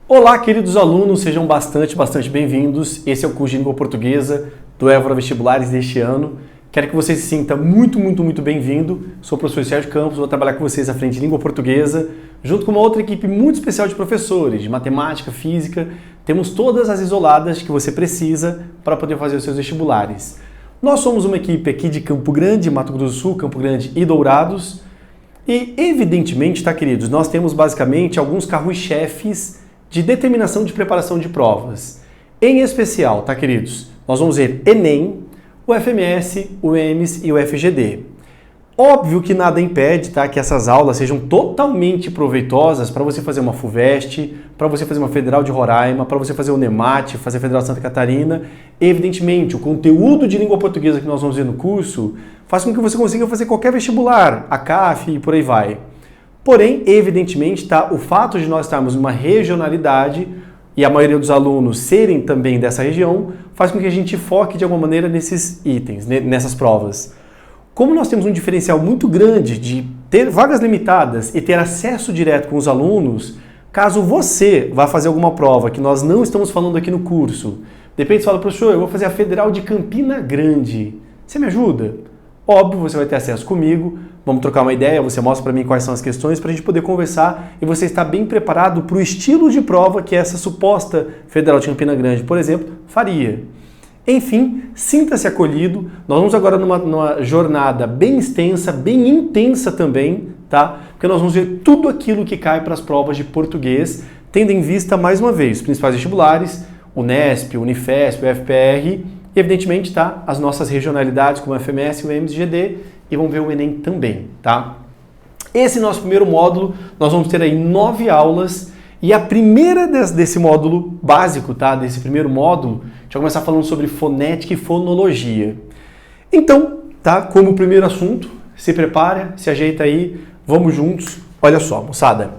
Olá, queridos alunos, sejam bastante bem-vindos. Esse é o curso de Língua Portuguesa do Évora Vestibulares deste ano. Quero que você se sinta muito bem-vindo. Sou o professor Sérgio Campos, vou trabalhar com vocês à frente de Língua Portuguesa, junto com uma outra equipe muito especial de professores, de matemática, física. Temos todas as isoladas que você precisa para poder fazer os seus vestibulares. Nós somos uma equipe aqui de Campo Grande, Mato Grosso do Sul, Campo Grande e Dourados. E, evidentemente, tá, queridos, nós temos basicamente alguns carros-chefes de determinação de preparação de provas. Em especial, tá, queridos? Nós vamos ver Enem, o FMS, o EMS e o FGD. Óbvio que nada impede, tá, que essas aulas sejam totalmente proveitosas para você fazer uma FUVEST, para você fazer uma Federal de Roraima, para você fazer o NEMAT, fazer a Federal de Santa Catarina. Evidentemente, o conteúdo de língua portuguesa que nós vamos ver no curso faz com que você consiga fazer qualquer vestibular, a CAF e por aí vai. Porém, evidentemente, tá, o fato de nós estarmos numa regionalidade e a maioria dos alunos serem também dessa região, faz com que a gente foque de alguma maneira nesses itens, nessas provas. Como nós temos um diferencial muito grande de ter vagas limitadas e ter acesso direto com os alunos, caso você vá fazer alguma prova que nós não estamos falando aqui no curso, de repente você fala, professor, eu vou fazer a Federal de Campina Grande, você me ajuda? Óbvio, você vai ter acesso comigo, vamos trocar uma ideia, você mostra para mim quais são as questões para a gente poder conversar e você está bem preparado para o estilo de prova que essa suposta Federal de Campina Grande, por exemplo, faria. Enfim, sinta-se acolhido. Nós vamos agora numa jornada bem extensa, bem intensa também, tá? Porque nós vamos ver tudo aquilo que cai para as provas de português, tendo em vista, mais uma vez, os principais vestibulares, o Unesp, o Unifesp, o UFPR, e evidentemente, tá, as nossas regionalidades como o FMS, o EMS e o GD, e vamos ver o Enem também, tá? Esse nosso primeiro módulo, nós vamos ter aí 9 aulas, e a primeira desse módulo básico, tá, desse primeiro módulo, a gente vai começar falando sobre fonética e fonologia. Então, tá, como primeiro assunto, se prepara, se ajeita aí, vamos juntos. Olha só, moçada.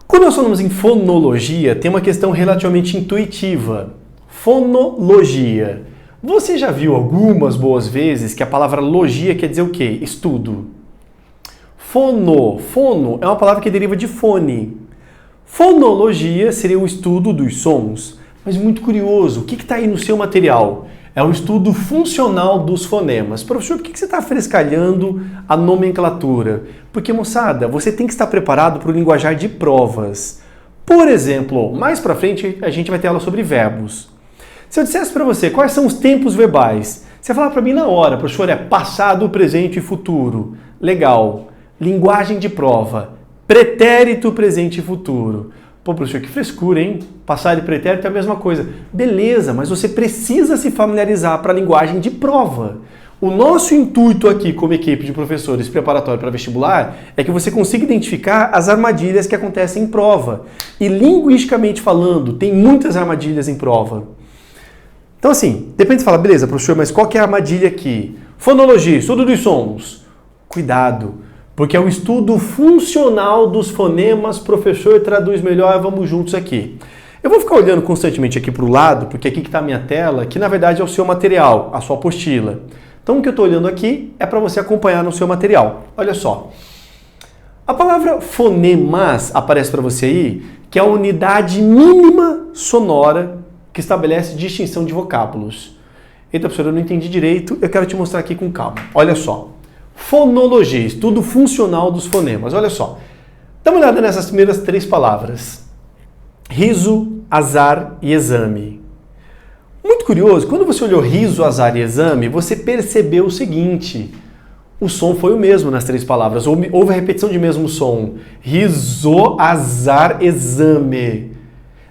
Quando nós falamos em fonologia, tem uma questão relativamente intuitiva. Fonologia. Você já viu algumas boas vezes que a palavra logia quer dizer o quê? Estudo. Fono é uma palavra que deriva de fone. Fonologia seria o estudo dos sons. Mas muito curioso, o que está aí no seu material? É o estudo funcional dos fonemas. Professor, por que você está frescalhando a nomenclatura? Porque, moçada, você tem que estar preparado para o linguajar de provas. Por exemplo, mais para frente a gente vai ter aula sobre verbos. Se eu dissesse para você quais são os tempos verbais, você falar para mim na hora, professor, é passado, presente e futuro. Legal. Linguagem de prova. Pretérito, presente e futuro. Pô, professor, que frescura, hein? Passado e pretérito é a mesma coisa. Beleza, mas você precisa se familiarizar para a linguagem de prova. O nosso intuito aqui como equipe de professores preparatório para vestibular é que você consiga identificar as armadilhas que acontecem em prova. E linguisticamente falando, tem muitas armadilhas em prova. Então assim, depende de falar, beleza, professor, mas qual que é a armadilha aqui? Fonologia, estudo dos sons. Cuidado, porque é o estudo funcional dos fonemas, professor traduz melhor, vamos juntos aqui. Eu vou ficar olhando constantemente aqui para o lado, porque aqui que está a minha tela, que na verdade é o seu material, a sua apostila. Então o que eu estou olhando aqui é para você acompanhar no seu material. Olha só. A palavra fonemas aparece para você aí, que é a unidade mínima sonora que estabelece distinção de vocábulos. Eita, professor, eu não entendi direito, eu quero te mostrar aqui com calma. Olha só. Fonologia, estudo funcional dos fonemas. Olha só. Dá uma olhada nessas primeiras 3 palavras. Riso, azar e exame. Muito curioso, quando você olhou riso, azar e exame, você percebeu o seguinte. O som foi o mesmo nas 3 palavras. Houve a repetição de mesmo som. Riso, azar, exame.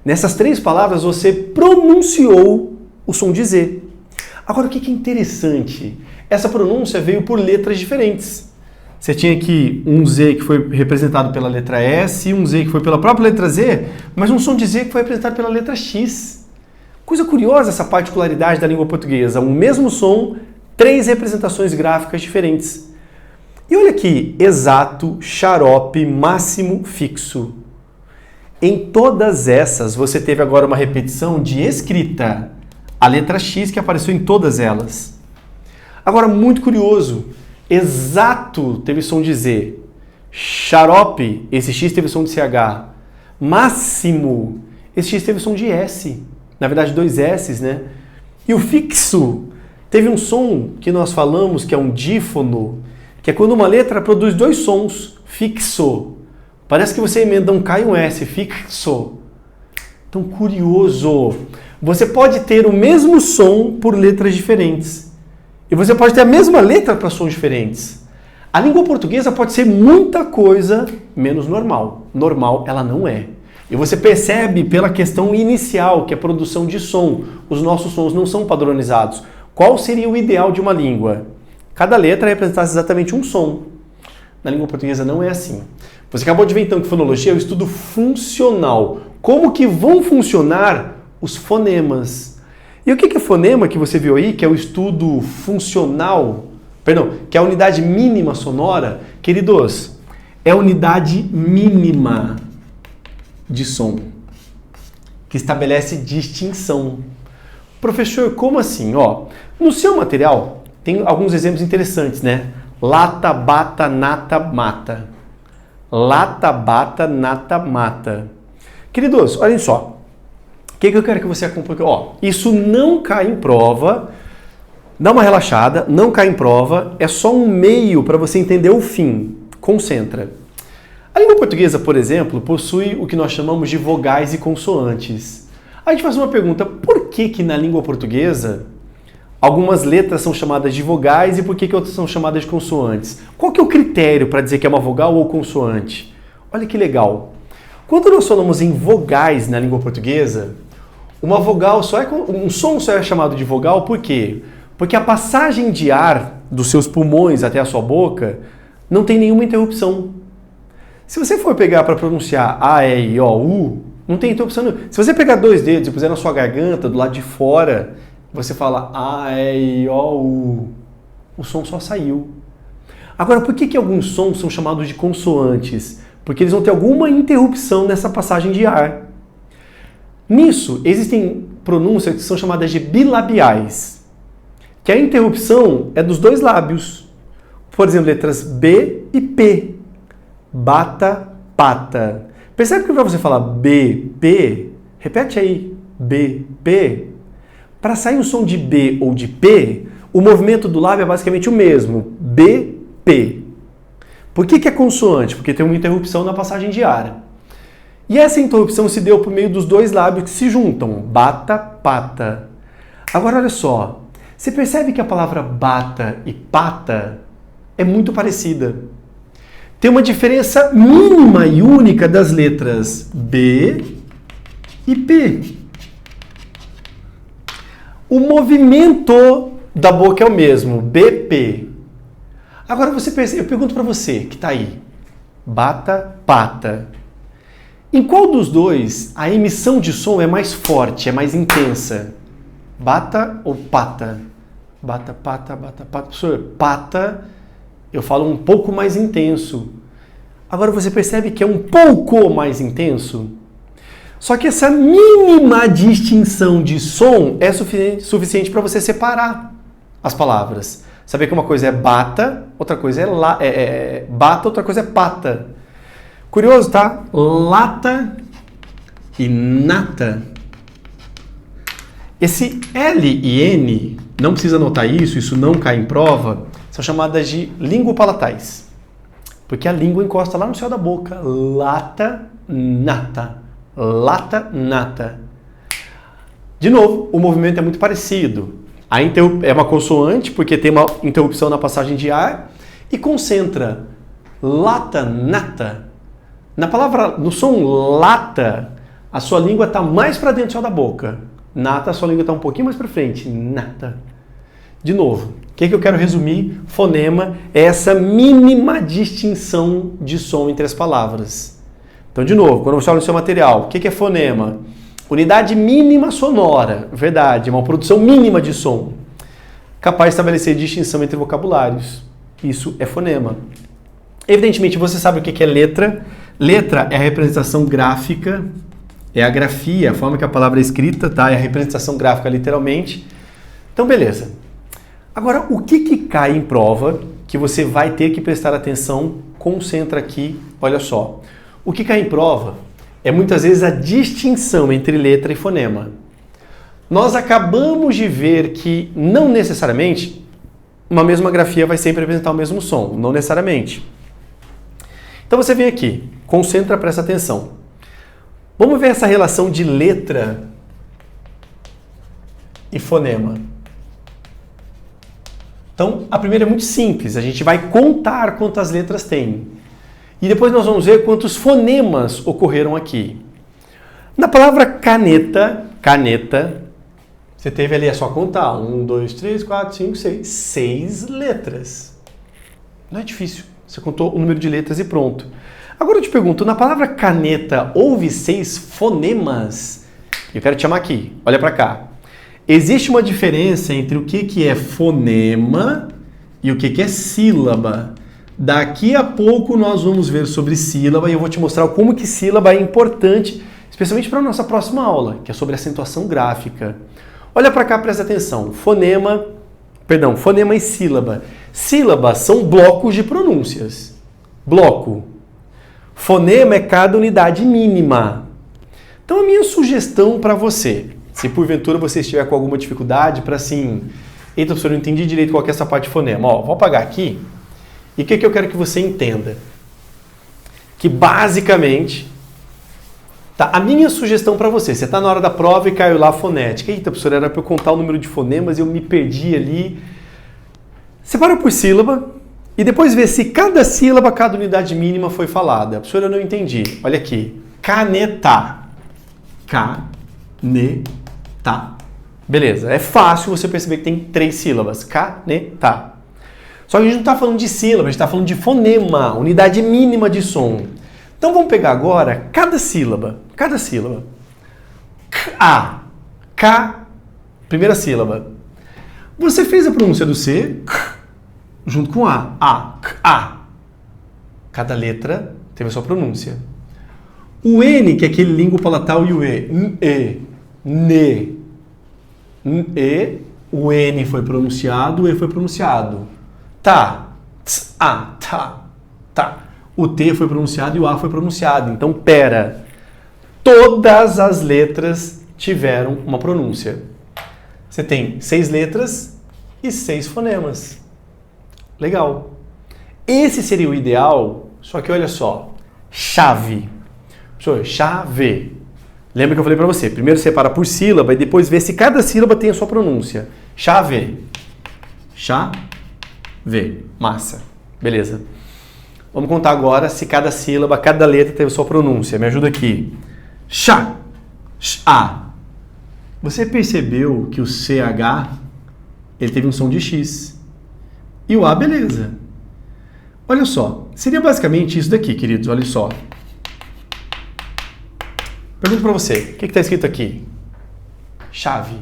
Nessas 3 palavras você pronunciou o som de Z. Agora o que é interessante? Essa pronúncia veio por letras diferentes. Você tinha aqui um Z que foi representado pela letra S, um Z que foi pela própria letra Z, mas um som de Z que foi representado pela letra X. Coisa curiosa essa particularidade da língua portuguesa. O mesmo som, 3 representações gráficas diferentes. E olha aqui, exato, xarope, máximo, fixo. Em todas essas, você teve agora uma repetição de escrita. A letra X que apareceu em todas elas. Agora, muito curioso, exato teve som de Z. Xarope, esse X teve som de CH. Máximo, esse X teve o som de S. Na verdade, 2 S's, né? E o fixo teve um som que nós falamos que é um dífono, que é quando uma letra produz 2 sons. Fixo. Parece que você emenda um K e um S. Fixo. Então, curioso. Você pode ter o mesmo som por letras diferentes. E você pode ter a mesma letra para sons diferentes. A língua portuguesa pode ser muita coisa menos normal. Normal ela não é. E você percebe pela questão inicial, que é a produção de som. Os nossos sons não são padronizados. Qual seria o ideal de uma língua? Cada letra representasse exatamente um som. Na língua portuguesa não é assim. Você acabou de ver então que fonologia é o estudo funcional. Como que vão funcionar os fonemas? E o que é fonema que você viu aí, que é o estudo funcional? Perdão, que é a unidade mínima sonora? Queridos, é a unidade mínima de som, que estabelece distinção. Professor, como assim? Ó, no seu material tem alguns exemplos interessantes, né? Lata, bata, nata, mata. Lata, bata, nata, mata. Queridos, olhem só. O que eu quero que você acompanhe? Ó, isso não cai em prova. Dá uma relaxada, não cai em prova. É só um meio para você entender o fim. Concentra. A língua portuguesa, por exemplo, possui o que nós chamamos de vogais e consoantes. A gente faz uma pergunta, por que na língua portuguesa algumas letras são chamadas de vogais e por que outras são chamadas de consoantes? Qual que é o critério para dizer que é uma vogal ou consoante? Olha que legal. Quando nós falamos em vogais na língua portuguesa, uma vogal um som só é chamado de vogal por quê? Porque a passagem de ar dos seus pulmões até a sua boca não tem nenhuma interrupção. Se você for pegar para pronunciar A, E, I, O, U, não tem interrupção nenhuma. Se você pegar 2 dedos e puser na sua garganta, do lado de fora, você fala A, E, I, O, U. O som só saiu. Agora, por que alguns sons são chamados de consoantes? Porque eles vão ter alguma interrupção nessa passagem de ar. Nisso, existem pronúncias que são chamadas de bilabiais, que a interrupção é dos 2 lábios. Por exemplo, letras B e P. Bata, pata. Percebe que para você falar B, P, repete aí, B, P. Para sair um som de B ou de P, o movimento do lábio é basicamente o mesmo, B, P. Por que é consoante? Porque tem uma interrupção na passagem de ar. E essa interrupção se deu por meio dos 2 lábios que se juntam, bata, pata. Agora olha só, você percebe que a palavra bata e pata é muito parecida. Tem uma diferença mínima e única das letras B e P. O movimento da boca é o mesmo, BP. Agora você percebe, eu pergunto para você que está aí, bata, pata. Em qual dos 2 a emissão de som é mais forte, é mais intensa? Bata ou pata? Bata, pata, bata, pata. Professor, pata, eu falo um pouco mais intenso. Agora você percebe que é um pouco mais intenso? Só que essa mínima distinção de som é suficiente para você separar as palavras. Saber que uma coisa é bata, outra coisa é bata, outra coisa é pata. Curioso, tá? Lata e nata. Esse L e N, não precisa anotar isso não cai em prova, são chamadas de lingopalatais. Porque a língua encosta lá no céu da boca. Lata, nata. Lata, nata. De novo, o movimento é muito parecido. É uma consoante, porque tem uma interrupção na passagem de ar, e concentra. Lata, nata. No som lata, a sua língua está mais para dentro do céu da boca. Nata, a sua língua está um pouquinho mais para frente. Nata. De novo, o que eu quero resumir? Fonema é essa mínima distinção de som entre as palavras. Então, de novo, quando você olha no seu material, o que é fonema? Unidade mínima sonora, verdade, uma produção mínima de som, capaz de estabelecer distinção entre vocabulários. Isso é fonema. Evidentemente, você sabe o que é letra. Letra é a representação gráfica, é a grafia, a forma que a palavra é escrita, tá? É a representação gráfica, literalmente. Então, beleza. Agora, o que cai em prova, que você vai ter que prestar atenção, concentra aqui, olha só. O que cai em prova é muitas vezes a distinção entre letra e fonema. Nós acabamos de ver que não necessariamente uma mesma grafia vai sempre representar o mesmo som, não necessariamente. Então você vem aqui, concentra, presta atenção. Vamos ver essa relação de letra e fonema. Então, a primeira é muito simples, a gente vai contar quantas letras tem. E depois nós vamos ver quantos fonemas ocorreram aqui. Na palavra caneta, você teve ali, é só contar. 1, 2, 3, 4, 5, 6. 6 letras. Não é difícil. Você contou o número de letras e pronto. Agora eu te pergunto, na palavra caneta, houve 6 fonemas? Eu quero te chamar aqui, olha para cá. Existe uma diferença entre o que é fonema e o que é sílaba. Daqui a pouco nós vamos ver sobre sílaba e eu vou te mostrar como que sílaba é importante, especialmente para a nossa próxima aula, que é sobre acentuação gráfica. Olha para cá, presta atenção. Fonema e sílaba. Sílaba são blocos de pronúncias. Bloco. Fonema é cada unidade mínima. Então a minha sugestão para você, se porventura você estiver com alguma dificuldade para assim, eita, professor, eu não entendi direito qual que é essa parte de fonema. Ó, vou apagar aqui. E o que eu quero que você entenda? Que basicamente, tá, a minha sugestão para você está na hora da prova e caiu lá a fonética. Eita, professor, era para eu contar o número de fonemas e eu me perdi ali. Separa por sílaba e depois vê se cada sílaba, cada unidade mínima foi falada. Professor, eu não entendi. Olha aqui. Caneta. Caneta. Beleza, é fácil você perceber que tem 3 sílabas. Caneta. Só que a gente não está falando de sílaba, a gente está falando de fonema, unidade mínima de som. Então vamos pegar agora cada sílaba. K, primeira sílaba. Você fez a pronúncia do C junto com A. Cada letra teve a sua pronúncia. O N, que é aquele língua palatal, e o E. O N foi pronunciado, o E foi pronunciado. Tá. O T foi pronunciado e o A foi pronunciado. Então, pera. Todas as letras tiveram uma pronúncia. Você tem 6 letras e 6 fonemas. Legal. Esse seria o ideal, só que olha só. Chave. Chave. Lembra que eu falei para você? Primeiro separa por sílaba e depois vê se cada sílaba tem a sua pronúncia. Chave. Massa. Beleza. Vamos contar agora se cada sílaba, cada letra teve a sua pronúncia. Me ajuda aqui. A. Você percebeu que o CH ele teve um som de X. E o A, beleza. Olha só. Seria basicamente isso daqui, queridos. Olha só. Pergunto para você. O que está escrito aqui? Chave.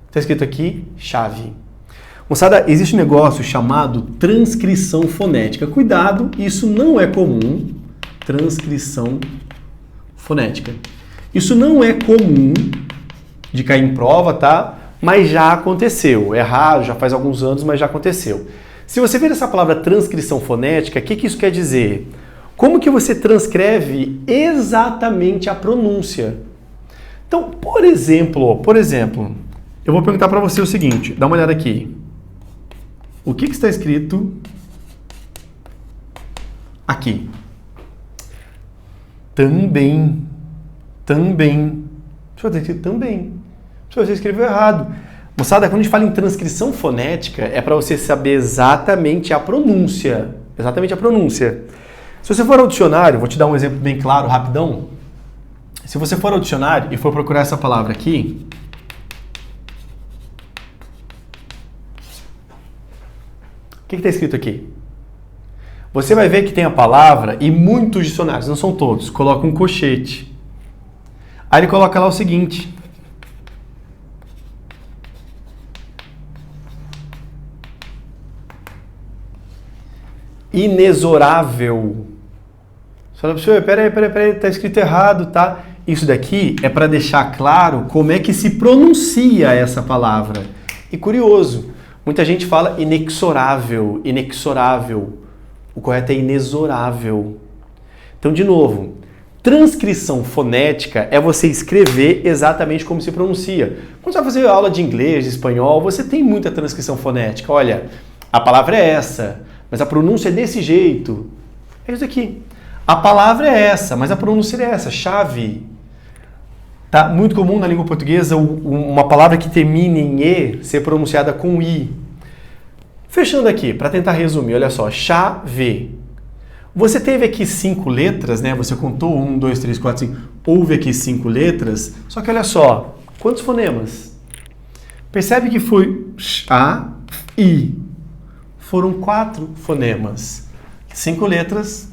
Está escrito aqui? Chave. Moçada, existe um negócio chamado transcrição fonética. Cuidado, isso não é comum. Transcrição fonética. Isso não é comum de cair em prova, tá? Mas já aconteceu. É raro, já faz alguns anos, mas já aconteceu. Se você ver essa palavra transcrição fonética, o que isso quer dizer? Como que você transcreve exatamente a pronúncia? Então, por exemplo, eu vou perguntar para você o seguinte, dá uma olhada aqui. O que está escrito aqui? Também. Deixa eu ter escrito também. Você escreveu errado. Moçada, quando a gente fala em transcrição fonética, é para você saber exatamente a pronúncia. Exatamente a pronúncia. Se você for ao dicionário, vou te dar um exemplo bem claro, rapidão. Se você for ao dicionário e for procurar essa palavra aqui, o que está escrito aqui? Você vai ver que tem a palavra, e muitos dicionários, não são todos, colocam um colchete. Aí ele coloca lá o seguinte. Inexorável. Você fala, professor, peraí, tá escrito errado, tá? Isso daqui é para deixar claro como é que se pronuncia essa palavra. E curioso, muita gente fala inexorável. O correto é inexorável. Então, de novo, Transcrição fonética é você escrever exatamente como se pronuncia. Quando você vai fazer aula de inglês, de espanhol, você tem muita transcrição fonética. Olha, a palavra é essa, mas a pronúncia é desse jeito. É isso aqui. A palavra é essa, mas a pronúncia é essa. Chave. Tá? Muito comum na língua portuguesa uma palavra que termina em E ser pronunciada com I. Fechando aqui, para tentar resumir, olha só. Chave. Você teve aqui 5 letras, né? Você contou 1, 2, 3, 4, 5. Houve aqui 5 letras. Só que olha só, quantos fonemas? Percebe que foi A, I. Foram 4 fonemas. 5 letras,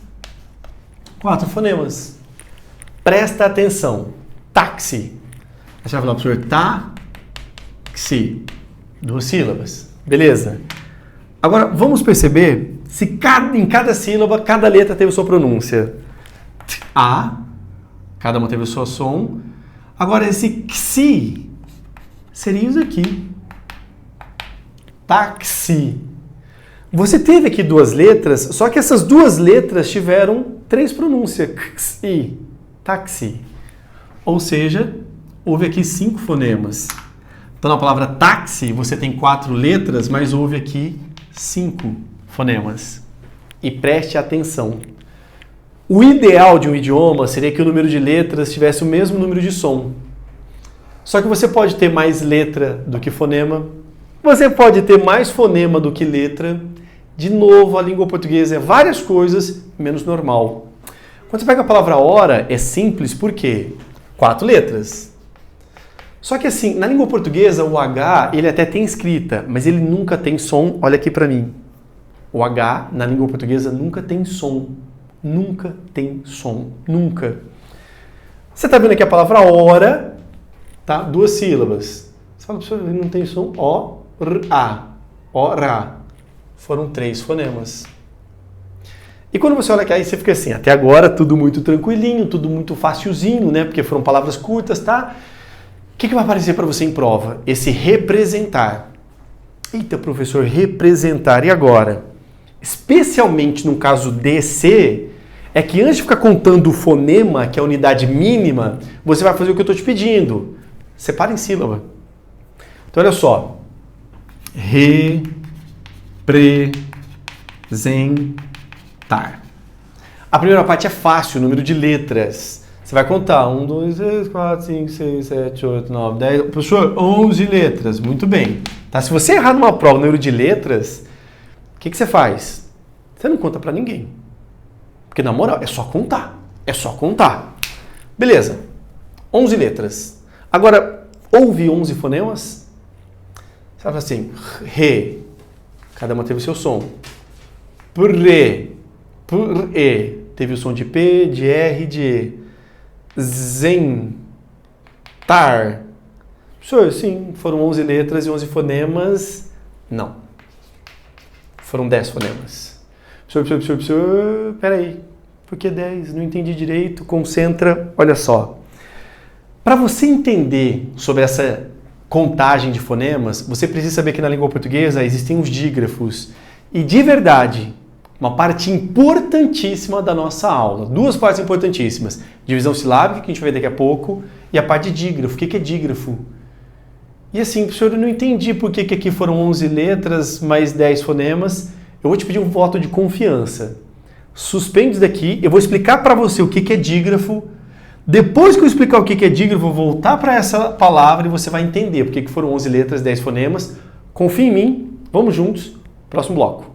4 fonemas. Presta atenção. Táxi. Você vai falar para o professor, táxi. 2 sílabas. Beleza? Agora, vamos perceber se em cada sílaba, cada letra teve sua pronúncia. A, cada uma teve o seu som. Agora, esse xi seria isso aqui. Táxi. Você teve aqui 2 letras, só que essas 2 letras tiveram 3 pronúncias. Xi, táxi. Ou seja, houve aqui 5 fonemas. Então, na palavra táxi, você tem 4 letras, mas houve aqui 5 fonemas. E preste atenção. O ideal de um idioma seria que o número de letras tivesse o mesmo número de som. Só que você pode ter mais letra do que fonema. Você pode ter mais fonema do que letra. De novo, a língua portuguesa é várias coisas menos normal. Quando você pega a palavra hora, é simples, por quê? 4 letras. Só que assim, na língua portuguesa, o H, ele até tem escrita, mas ele nunca tem som. Olha aqui pra mim. O H, na língua portuguesa, nunca tem som. Nunca tem som. Nunca. Você tá vendo aqui a palavra hora, tá? 2 sílabas. Você fala, professor, ele não tem som. O, R, A. Ora. Foram 3 fonemas. E quando você olha aqui, aí você fica assim, até agora tudo muito tranquilinho, tudo muito facilzinho, né? Porque foram palavras curtas, tá? O que vai aparecer para você em prova? Esse representar. Eita, professor, representar. E agora? Especialmente no caso DC, é que antes de ficar contando o fonema, que é a unidade mínima, você vai fazer o que eu estou te pedindo. Separa em sílaba. Então, olha só. Representar. A primeira parte é fácil, o número de letras. Você vai contar 1, 2, 3, 4, 5, 6, 7, 8, 9, 10. Professor, 11 letras. Muito bem. Tá? Se você errar numa prova o número de letras, o que você faz? Você não conta pra ninguém. Porque, na moral, é só contar. É só contar. Beleza. 11 letras. Agora, houve 11 fonemas? Você vai falar assim, re. Cada uma teve o seu som. Pre. Pre. Teve o som de P, de R, de E. Zen. Tar. Professor, sim, foram 11 letras e 11 fonemas. Não. Foram 10 fonemas. Professor, peraí. Por que 10? Não entendi direito. Concentra. Olha só. Para você entender sobre essa contagem de fonemas, você precisa saber que na língua portuguesa existem os dígrafos. E de verdade, uma parte importantíssima da nossa aula. 2 partes importantíssimas. Divisão silábica, que a gente vai ver daqui a pouco, e a parte de dígrafo. O que é dígrafo? E assim, professor, eu não entendi por que aqui foram 11 letras mais 10 fonemas. Eu vou te pedir um voto de confiança. Suspende isso daqui, eu vou explicar para você o que é dígrafo. Depois que eu explicar o que é dígrafo, eu vou voltar para essa palavra e você vai entender por que foram 11 letras, 10 fonemas. Confia em mim, vamos juntos, próximo bloco.